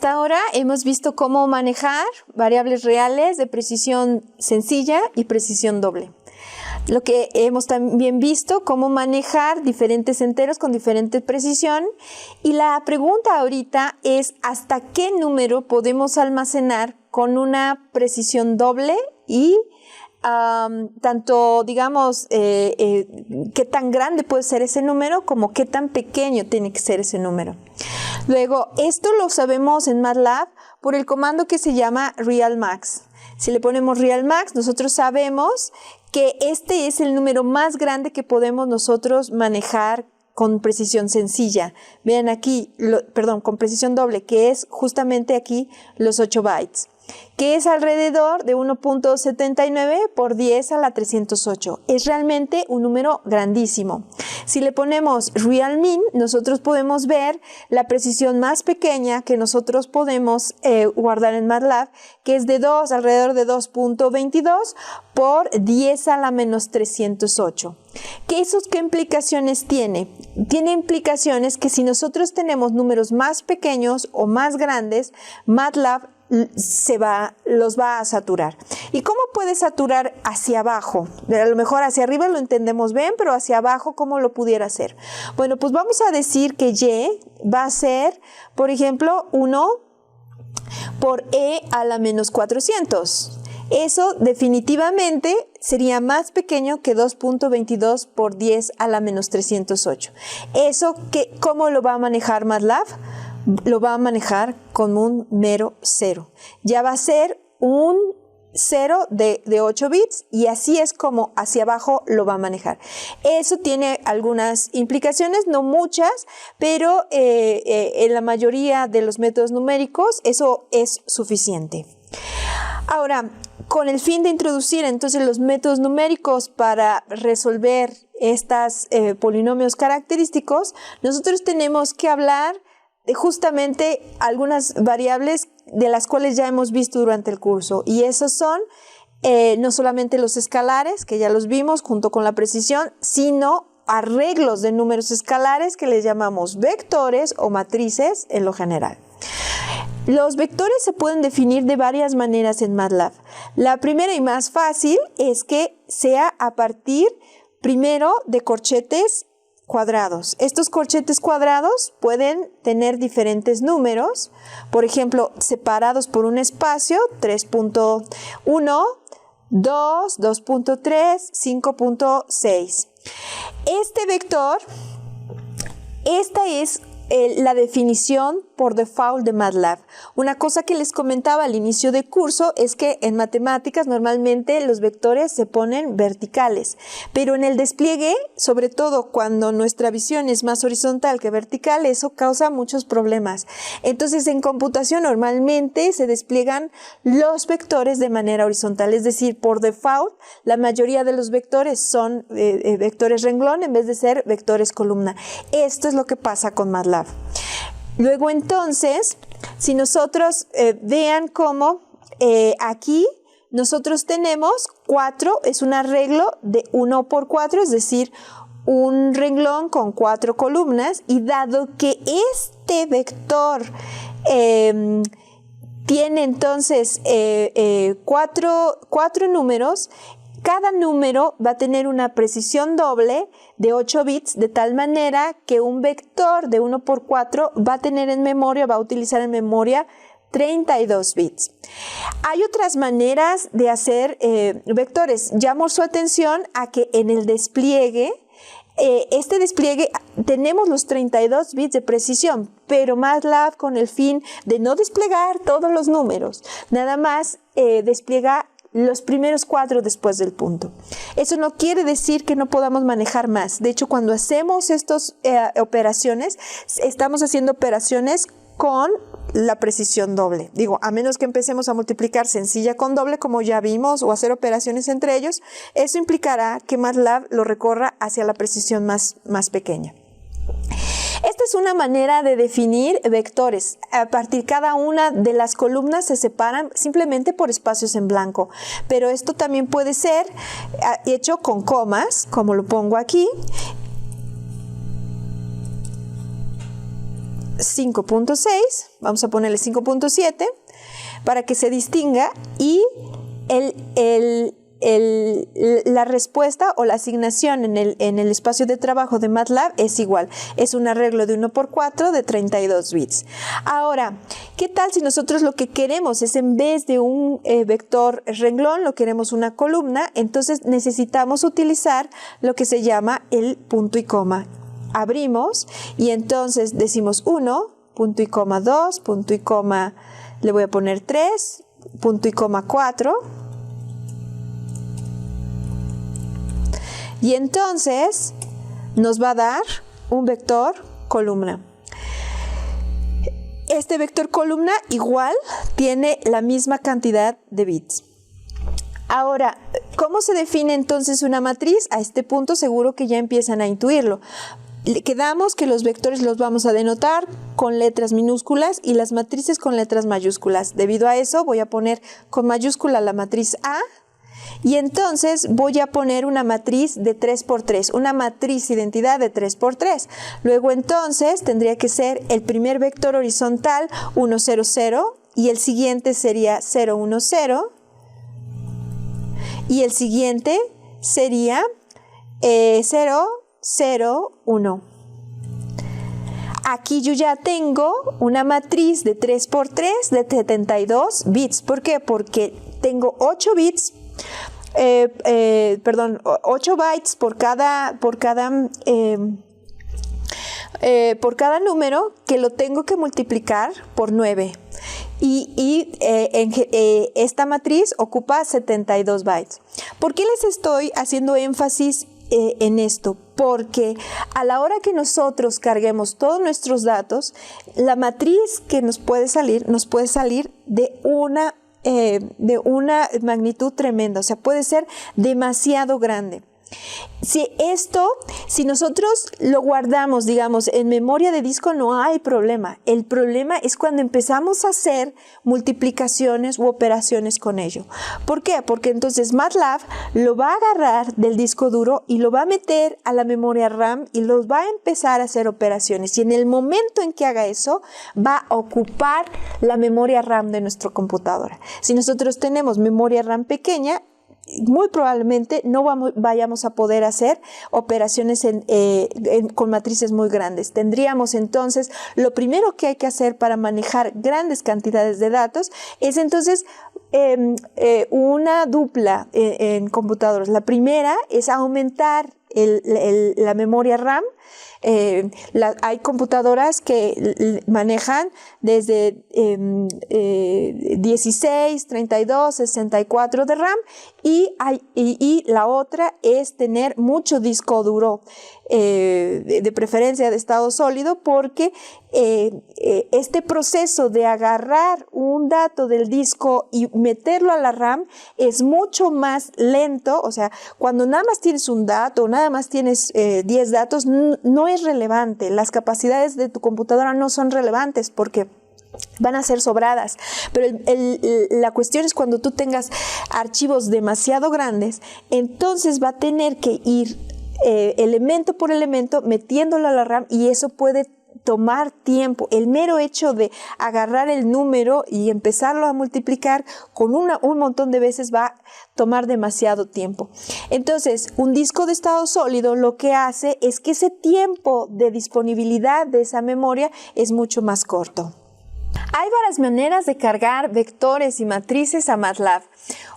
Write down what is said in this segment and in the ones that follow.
Hasta ahora hemos visto cómo manejar variables reales de precisión sencilla y precisión doble. Lo que hemos también visto, cómo manejar diferentes enteros con diferente precisión. Y la pregunta ahorita es ¿hasta qué número podemos almacenar con una precisión doble y tanto, digamos, qué tan grande puede ser ese número como qué tan pequeño tiene que ser ese número? Luego, esto lo sabemos en MATLAB por el comando que se llama realmax. Si le ponemos realmax, nosotros sabemos que este es el número más grande que podemos nosotros manejar con precisión sencilla. Vean aquí, con precisión doble, que es justamente aquí los 8 bytes, que es alrededor de 1.79 por 10 a la 308. Es realmente un número grandísimo. Si le ponemos realmin, nosotros podemos ver la precisión más pequeña que nosotros podemos guardar en MATLAB, que es de alrededor de 2.22 por 10 a la menos 308. ¿Qué implicaciones tiene? Tiene implicaciones que si nosotros tenemos números más pequeños o más grandes, MATLAB los va a saturar. ¿Y cómo puede saturar hacia abajo? A lo mejor hacia arriba lo entendemos bien, pero hacia abajo, ¿cómo lo pudiera hacer? Bueno, pues vamos a decir que Y va a ser, por ejemplo, 1 por E a la menos 400. Eso definitivamente sería más pequeño que 2.22 por 10 a la menos 308. ¿Cómo lo va a manejar MATLAB? Lo va a manejar con un mero cero. Ya va a ser un cero de 8 bits y así es como hacia abajo lo va a manejar. Eso tiene algunas implicaciones, no muchas, pero en la mayoría de los métodos numéricos eso es suficiente. Ahora, con el fin de introducir entonces los métodos numéricos para resolver estos polinomios característicos, nosotros tenemos que hablar de justamente algunas variables de las cuales ya hemos visto durante el curso, y esos son no solamente los escalares, que ya los vimos junto con la precisión, sino arreglos de números escalares que les llamamos vectores o matrices en lo general. Los vectores se pueden definir de varias maneras en MATLAB. La primera y más fácil es que sea a partir primero de corchetes cuadrados. Estos corchetes cuadrados pueden tener diferentes números, por ejemplo, separados por un espacio, 3.1, 2, 2.3, 5.6. Este vector, esta es la definición por default de MATLAB. Una cosa que les comentaba al inicio del curso es que en matemáticas normalmente los vectores se ponen verticales, pero en el despliegue, sobre todo cuando nuestra visión es más horizontal que vertical, eso causa muchos problemas. Entonces en computación normalmente se despliegan los vectores de manera horizontal, es decir, por default la mayoría de los vectores son vectores renglón en vez de ser vectores columna. Esto es lo que pasa con MATLAB. Luego entonces, si nosotros vean cómo aquí nosotros tenemos 4, es un arreglo de 1 por 4, es decir, un renglón con 4 columnas, y dado que este vector tiene entonces 4 números, cada número va a tener una precisión doble de 8 bits, de tal manera que un vector de 1 por 4 va a utilizar en memoria 32 bits. Hay otras maneras de hacer vectores. Llamo su atención a que en el despliegue, este despliegue tenemos los 32 bits de precisión, pero MATLAB, con el fin de no desplegar todos los números, nada más despliega los primeros 4 después del punto. Eso no quiere decir que no podamos manejar más. De hecho, cuando hacemos estas operaciones, estamos haciendo operaciones con la precisión doble. Digo, a menos que empecemos a multiplicar sencilla con doble, como ya vimos, o hacer operaciones entre ellos, eso implicará que MATLAB lo recorra hacia la precisión más pequeña. Esta es una manera de definir vectores. A partir de cada una de las columnas se separan simplemente por espacios en blanco. Pero esto también puede ser hecho con comas, como lo pongo aquí. 5.6, vamos a ponerle 5.7 para que se distinga, y la respuesta o la asignación en el espacio de trabajo de MATLAB es igual. Es un arreglo de 1×4 de 32 bits. Ahora, ¿qué tal si nosotros lo que queremos es, en vez de un vector renglón, lo queremos una columna? Entonces necesitamos utilizar lo que se llama el punto y coma. Abrimos y entonces decimos 1, punto y coma 2, punto y coma, le voy a poner 3, punto y coma 4. Y entonces nos va a dar un vector columna. Este vector columna igual tiene la misma cantidad de bits. Ahora, ¿cómo se define entonces una matriz? A este punto seguro que ya empiezan a intuirlo. Quedamos que los vectores los vamos a denotar con letras minúsculas y las matrices con letras mayúsculas. Debido a eso voy a poner con mayúscula la matriz A. Y entonces voy a poner una matriz de 3×3, una matriz identidad de 3×3. Luego entonces tendría que ser el primer vector horizontal 1, 0, 0 y el siguiente sería 0, 1, 0 y el siguiente sería 0, 0, 1. Aquí yo ya tengo una matriz de 3×3 de 72 bits. ¿Por qué? Porque tengo 8 bits. 8 bytes por cada número, que lo tengo que multiplicar por 9 esta matriz ocupa 72 bytes. ¿Por qué les estoy haciendo énfasis en esto? Porque a la hora que nosotros carguemos todos nuestros datos, la matriz que nos puede salir de una magnitud tremenda, o sea, puede ser demasiado grande. Si nosotros lo guardamos, digamos, en memoria de disco, no hay problema. El problema es cuando empezamos a hacer multiplicaciones u operaciones con ello. ¿Por qué? Porque entonces MATLAB lo va a agarrar del disco duro y lo va a meter a la memoria RAM y los va a empezar a hacer operaciones. Y en el momento en que haga eso, va a ocupar la memoria RAM de nuestra computadora. Si nosotros tenemos memoria RAM pequeña, muy probablemente no vayamos a poder hacer operaciones con matrices muy grandes. Tendríamos entonces, lo primero que hay que hacer para manejar grandes cantidades de datos es entonces una dupla en computadoras. La primera es aumentar la memoria RAM. Hay computadoras que manejan desde 16, 32, 64 de RAM y la otra es tener mucho disco duro, de preferencia de estado sólido, porque este proceso de agarrar un dato del disco y meterlo a la RAM es mucho más lento. O sea, cuando nada más tienes un dato, nada más tienes 10 datos, no es relevante. Las capacidades de tu computadora no son relevantes porque van a ser sobradas, pero la cuestión es cuando tú tengas archivos demasiado grandes, entonces va a tener que ir elemento por elemento metiéndolo a la RAM y eso puede tomar tiempo. El mero hecho de agarrar el número y empezarlo a multiplicar con un montón de veces va a tomar demasiado tiempo. Entonces, un disco de estado sólido lo que hace es que ese tiempo de disponibilidad de esa memoria es mucho más corto. Hay varias maneras de cargar vectores y matrices a MATLAB.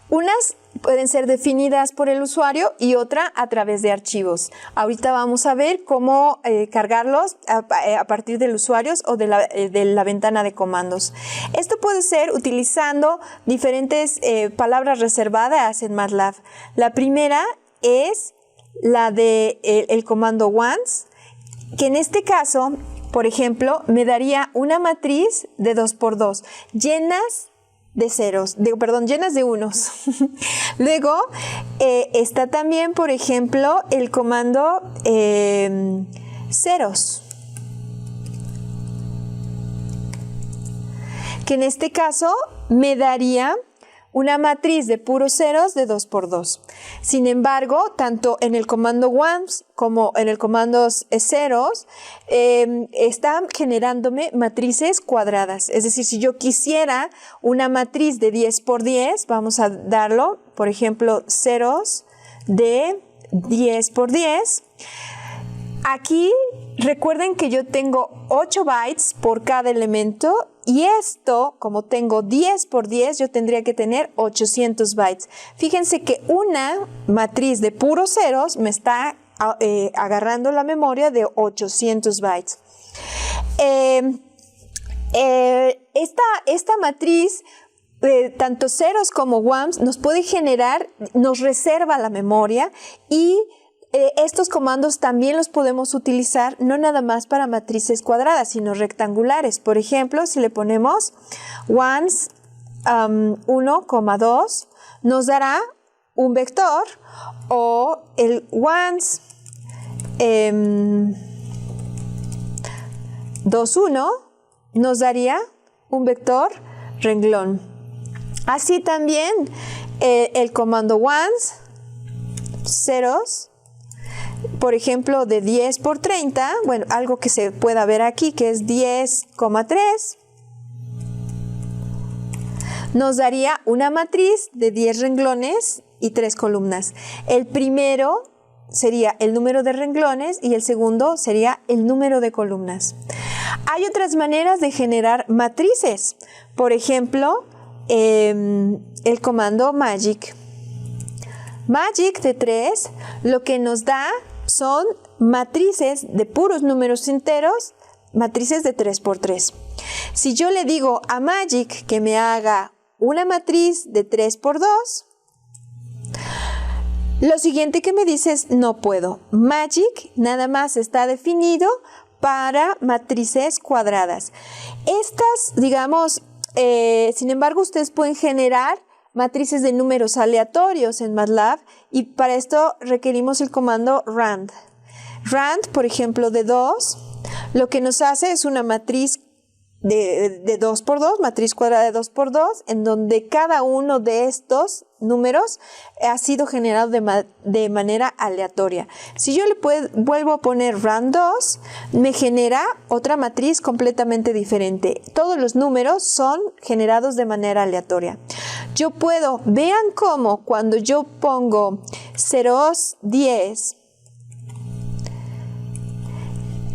Unas pueden ser definidas por el usuario y otra a través de archivos. Ahorita vamos a ver cómo cargarlos a partir del usuario o de la ventana de comandos. Esto puede ser utilizando diferentes palabras reservadas en MATLAB. La primera es la de el comando once, que en este caso, por ejemplo, me daría una matriz de 2×2, llenas de ceros, llenas de unos. Luego está también, por ejemplo, el comando ceros, que en este caso me daría una matriz de puros ceros de 2 por 2. Sin embargo, tanto en el comando ones como en el comando ceros, están generándome matrices cuadradas. Es decir, si yo quisiera una matriz de 10 por 10, vamos a darlo, por ejemplo, ceros de 10 por 10. Aquí recuerden que yo tengo 8 bytes por cada elemento y esto, como tengo 10 por 10, yo tendría que tener 800 bytes. Fíjense que una matriz de puros ceros me está agarrando la memoria de 800 bytes. Esta matriz, tanto ceros como ones, nos puede generar, nos reserva la memoria y estos comandos también los podemos utilizar no nada más para matrices cuadradas, sino rectangulares. Por ejemplo, si le ponemos ones 1,2, nos dará un vector, o el ones 2,1 nos daría un vector renglón. Así también el comando ones, ceros, por ejemplo, de 10 por 30, bueno, algo que se pueda ver aquí, que es 10,3, nos daría una matriz de 10 renglones y 3 columnas. El primero sería el número de renglones y el segundo sería el número de columnas. Hay otras maneras de generar matrices. Por ejemplo, el comando magic. Magic de 3 lo que nos da son matrices de puros números enteros, matrices de 3 por 3. Si yo le digo a Magic que me haga una matriz de 3 por 2, lo siguiente que me dice es no puedo. Magic nada más está definido para matrices cuadradas. Estas, digamos, sin embargo, ustedes pueden generar matrices de números aleatorios en MATLAB y para esto requerimos el comando rand. Rand, por ejemplo, de 2, lo que nos hace es una matriz de 2 por 2, matriz cuadrada de 2 por 2, en donde cada uno de estos números ha sido generado de manera aleatoria. Si yo le vuelvo a poner rand 2, me genera otra matriz completamente diferente. Todos los números son generados de manera aleatoria. Yo puedo, vean cómo cuando yo pongo ceros 10,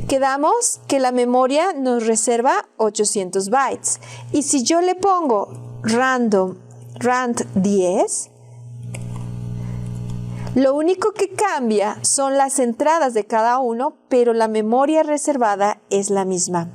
quedamos que la memoria nos reserva 800 bytes. Y si yo le pongo rand 10, lo único que cambia son las entradas de cada uno, pero la memoria reservada es la misma.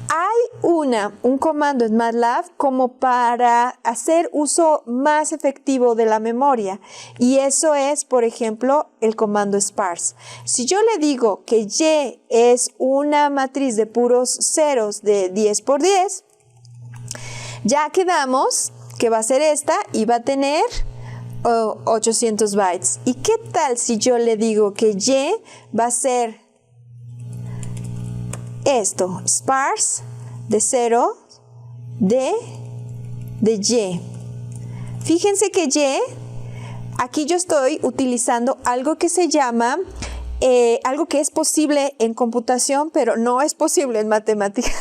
Hay un comando en MATLAB como para hacer uso más efectivo de la memoria y eso es, por ejemplo, el comando sparse. Si yo le digo que Y es una matriz de puros ceros de 10 por 10, ya quedamos que va a ser esta y va a tener 800 bytes. ¿Y qué tal si yo le digo que Y va a ser esto, sparse de 0 de Y? Fíjense que Y, aquí yo estoy utilizando algo que se llama, algo que es posible en computación, pero no es posible en matemáticas,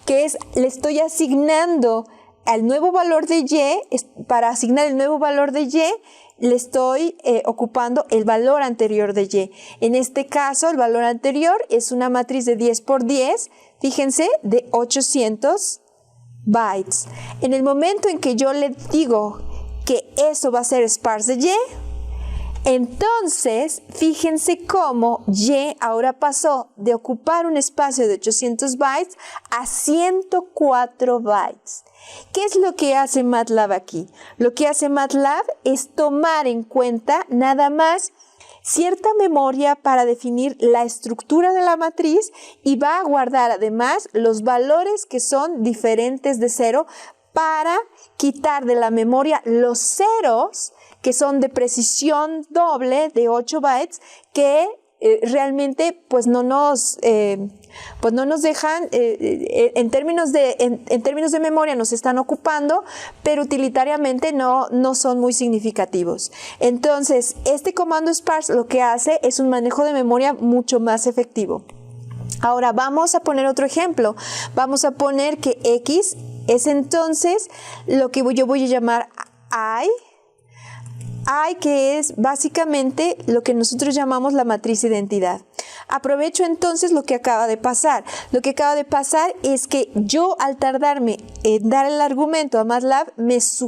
que es, le estoy asignando al nuevo valor de Y, para asignar el nuevo valor de Y, le estoy ocupando el valor anterior de Y. En este caso, el valor anterior es una matriz de 10 por 10, fíjense, de 800 bytes. En el momento en que yo le digo que eso va a ser sparse de Y, entonces, fíjense cómo Y ahora pasó de ocupar un espacio de 800 bytes a 104 bytes. ¿Qué es lo que hace MATLAB aquí? Lo que hace MATLAB es tomar en cuenta nada más cierta memoria para definir la estructura de la matriz y va a guardar además los valores que son diferentes de 0 para quitar de la memoria los ceros que son de precisión doble de 8 bytes que realmente pues no nos dejan, en términos de memoria nos están ocupando, pero utilitariamente no son muy significativos. Entonces, este comando sparse lo que hace es un manejo de memoria mucho más efectivo. Ahora vamos a poner otro ejemplo. Vamos a poner que X es entonces lo que yo voy a llamar I, que es básicamente lo que nosotros llamamos la matriz identidad. Aprovecho entonces lo que acaba de pasar. Lo que acaba de pasar es que yo, al tardarme en dar el argumento a MATLAB, me está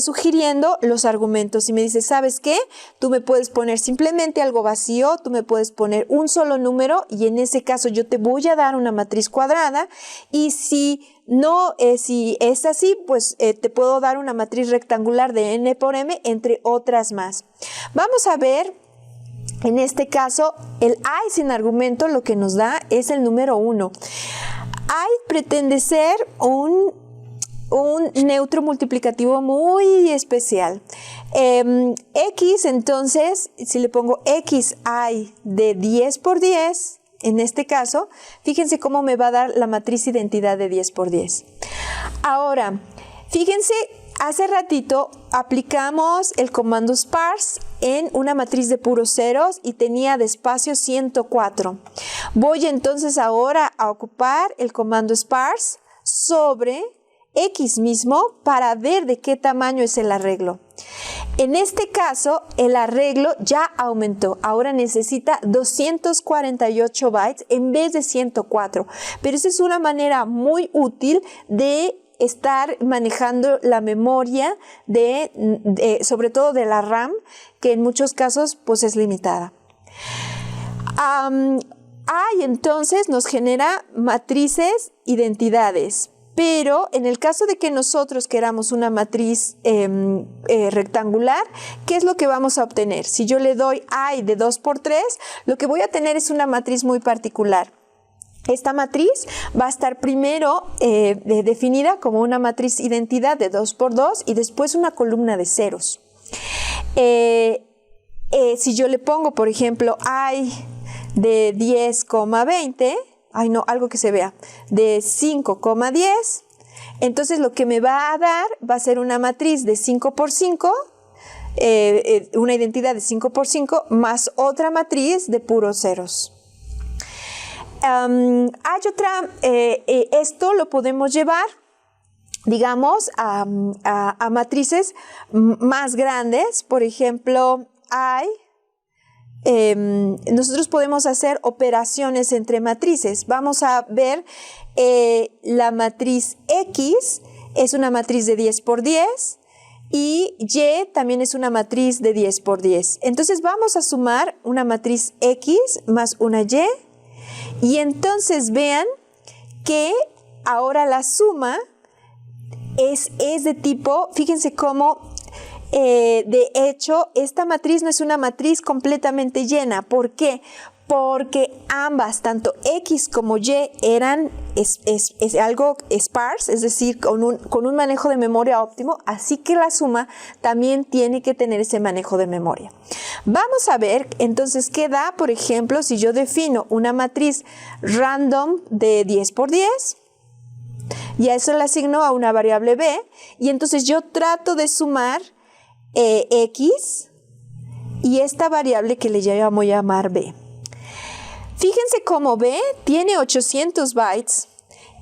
sugiriendo los argumentos y me dice, ¿sabes qué? Tú me puedes poner simplemente algo vacío, tú me puedes poner un solo número y en ese caso yo te voy a dar una matriz cuadrada, y si es así, pues te puedo dar una matriz rectangular de n por m, entre otras más. Vamos a ver, en este caso, el I sin argumento lo que nos da es el número 1. I pretende ser un neutro multiplicativo muy especial. X, entonces, si le pongo xi de 10 por 10, en este caso, fíjense cómo me va a dar la matriz identidad de 10 por 10. Ahora, fíjense, hace ratito aplicamos el comando sparse en una matriz de puros ceros y tenía de espacio 104. Voy entonces ahora a ocupar el comando sparse sobre X mismo para ver de qué tamaño es el arreglo. En este caso, el arreglo ya aumentó. Ahora necesita 248 bytes en vez de 104. Pero esa es una manera muy útil de estar manejando la memoria, sobre todo de la RAM, que en muchos casos pues es limitada. Entonces nos genera matrices identidades. Pero en el caso de que nosotros queramos una matriz rectangular, ¿qué es lo que vamos a obtener? Si yo le doy I de 2 por 3, lo que voy a tener es una matriz muy particular. Esta matriz va a estar primero definida como una matriz identidad de 2 por 2 y después una columna de ceros. Si yo le pongo, por ejemplo, I de 10,20, algo que se vea, de 5,10, entonces lo que me va a dar va a ser una matriz de 5 por 5, una identidad de 5 por 5, más otra matriz de puros ceros. Hay otra, esto lo podemos llevar, digamos, a matrices más grandes. Por ejemplo, nosotros podemos hacer operaciones entre matrices. Vamos a ver la matriz X es una matriz de 10 por 10 y Y también es una matriz de 10 por 10. Entonces vamos a sumar una matriz X más una y entonces vean que ahora la suma es de tipo, fíjense cómo de hecho, esta matriz no es una matriz completamente llena. ¿Por qué? Porque ambas, tanto X como Y, es algo sparse, es decir, con un manejo de memoria óptimo, así que la suma también tiene que tener ese manejo de memoria. Vamos a ver entonces qué da, por ejemplo, si yo defino una matriz random de 10 por 10, y a eso le asigno a una variable b, y entonces yo trato de sumar X y esta variable que le llamo llamar B. Fíjense cómo B tiene 800 bytes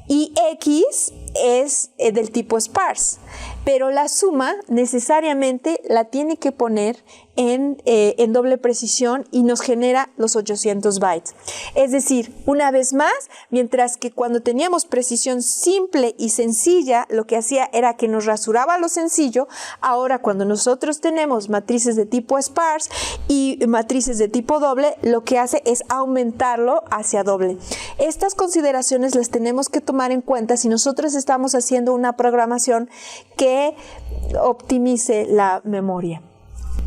y X es del tipo sparse, pero la suma necesariamente la tiene que poner en doble precisión y nos genera los 800 bytes. Es decir, una vez más, mientras que cuando teníamos precisión simple y sencilla, lo que hacía era que nos rasuraba lo sencillo, ahora cuando nosotros tenemos matrices de tipo sparse y matrices de tipo doble, lo que hace es aumentarlo hacia doble. Estas consideraciones las tenemos que tomar en cuenta si nosotros estamos haciendo una programación que optimice la memoria.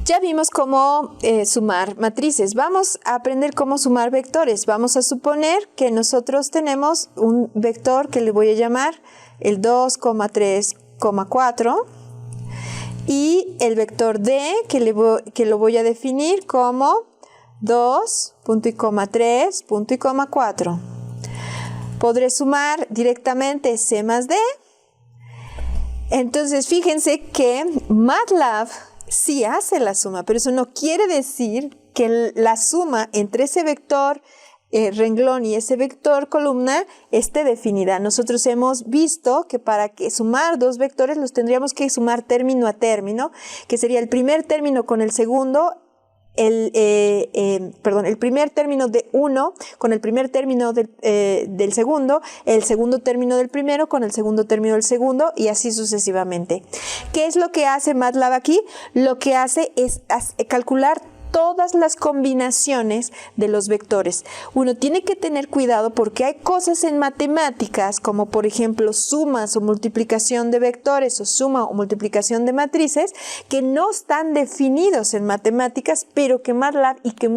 Ya vimos cómo sumar matrices. Vamos a aprender cómo sumar vectores. Vamos a suponer que nosotros tenemos un vector que le voy a llamar el 2,3,4 y el vector D que lo voy a definir como 2, punto y coma 3, punto y coma 4. Podré sumar directamente C más D. Entonces, fíjense que MATLAB sí hace la suma, pero eso no quiere decir que la suma entre ese vector renglón y ese vector columna esté definida. Nosotros hemos visto que para sumar dos vectores los tendríamos que sumar término a término, que sería el primer término con el segundo, el primer término de uno con el primer término del segundo, el segundo término del primero con el segundo término del segundo y así sucesivamente. ¿Qué es lo que hace MATLAB aquí? Lo que hace es calcular todas las combinaciones de los vectores. Uno tiene que tener cuidado porque hay cosas en matemáticas como por ejemplo sumas o multiplicación de vectores o suma o multiplicación de matrices que no están definidos en matemáticas, pero que MATLAB y que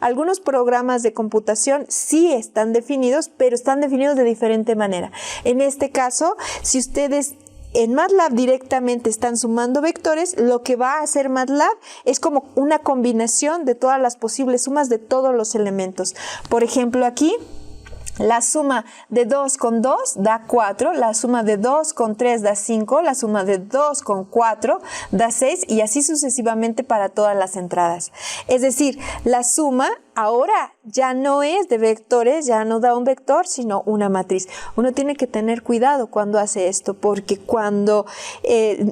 algunos programas de computación sí están definidos, pero están definidos de diferente manera. En este caso, si ustedes en MATLAB directamente están sumando vectores, lo que va a hacer MATLAB es como una combinación de todas las posibles sumas de todos los elementos. Por ejemplo, aquí la suma de 2 con 2 da 4, la suma de 2 con 3 da 5, la suma de 2 con 4 da 6 y así sucesivamente para todas las entradas. Es decir, la suma ahora ya no es de vectores, ya no da un vector, sino una matriz. Uno tiene que tener cuidado cuando hace esto, porque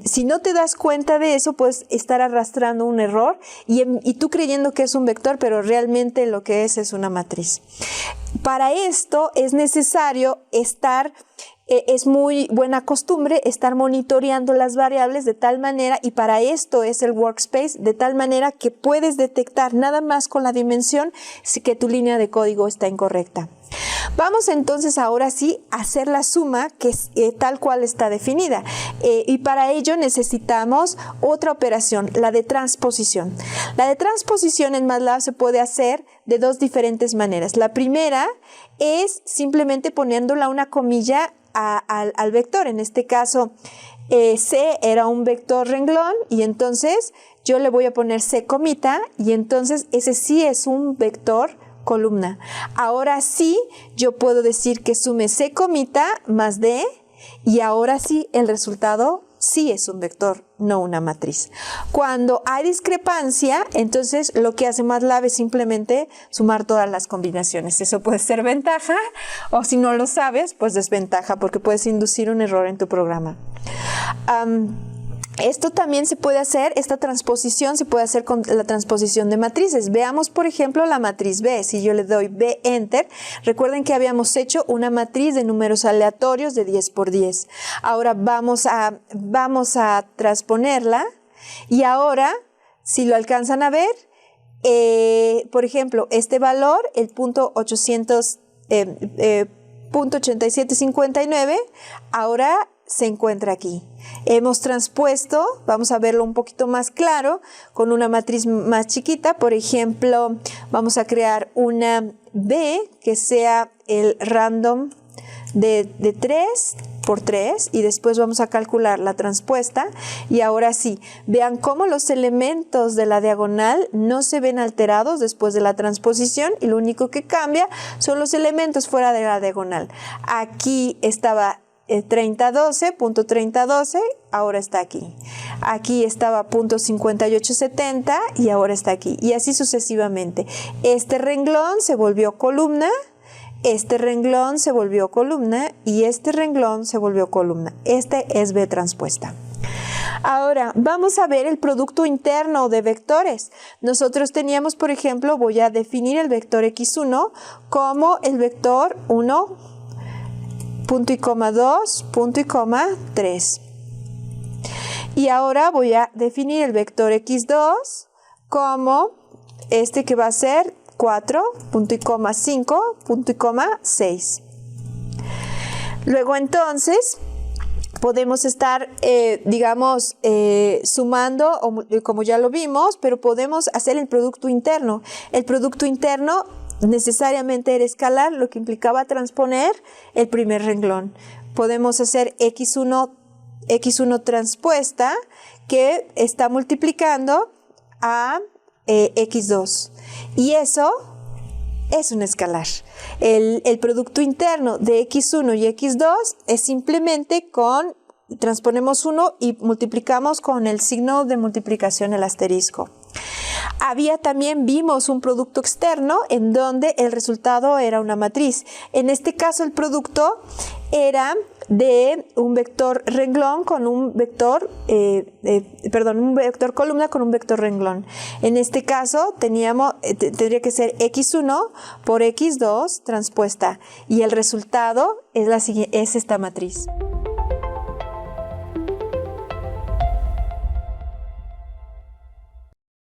si no te das cuenta de eso, puedes estar arrastrando un error y tú creyendo que es un vector, pero realmente lo que es una matriz. Para esto es necesario es muy buena costumbre estar monitoreando las variables de tal manera, y para esto es el workspace, de tal manera que puedes detectar nada más con la dimensión que tu línea de código está incorrecta. Vamos entonces ahora sí a hacer la suma que es tal cual está definida y para ello necesitamos otra operación, la de transposición. La de transposición en MATLAB se puede hacer de dos diferentes maneras. La primera es simplemente poniéndola una comilla al vector. En este caso C era un vector renglón y entonces yo le voy a poner C comita y entonces ese sí es un vector columna. Ahora sí yo puedo decir que sume C comita más D y ahora sí el resultado sí es un vector, no una matriz. Cuando hay discrepancia, entonces lo que hace MATLAB es simplemente sumar todas las combinaciones. Eso puede ser ventaja o si no lo sabes, pues desventaja porque puedes inducir un error en tu programa. Esto también se puede hacer, esta transposición se puede hacer con la transposición de matrices. Veamos, por ejemplo, la matriz B. Si yo le doy B, Enter, recuerden que habíamos hecho una matriz de números aleatorios de 10 por 10. Ahora vamos a transponerla y ahora, si lo alcanzan a ver, por ejemplo, este valor, el punto 8759, ahora se encuentra aquí. Hemos transpuesto, vamos a verlo un poquito más claro, con una matriz más chiquita. Por ejemplo, vamos a crear una B que sea el random de 3 por 3 y después vamos a calcular la transpuesta y ahora sí, vean cómo los elementos de la diagonal no se ven alterados después de la transposición y lo único que cambia son los elementos fuera de la diagonal. Aquí estaba 3012, punto 3012, ahora está aquí. Aquí estaba punto 5870 y ahora está aquí. Y así sucesivamente. Este renglón se volvió columna, este renglón se volvió columna y este renglón se volvió columna. Este es B transpuesta. Ahora vamos a ver el producto interno de vectores. Nosotros teníamos, por ejemplo, voy a definir el vector x1 como el vector 1, punto y coma 2, punto y coma 3. Y ahora voy a definir el vector x2 como este que va a ser 4, punto y coma 5, punto y coma 6. Luego entonces podemos estar, sumando, como ya lo vimos, pero podemos hacer el producto interno. El producto interno necesariamente era escalar, lo que implicaba transponer el primer renglón. Podemos hacer x1 transpuesta, que está multiplicando a x2. Y eso es un escalar. El producto interno de x1 y x2 es simplemente transponemos 1 y multiplicamos con el signo de multiplicación, el asterisco. Vimos un producto externo en donde el resultado era una matriz. En este caso el producto era de un vector renglón con un vector, un vector columna con un vector renglón. En este caso tendría que ser x1 por x2 transpuesta y el resultado es esta matriz.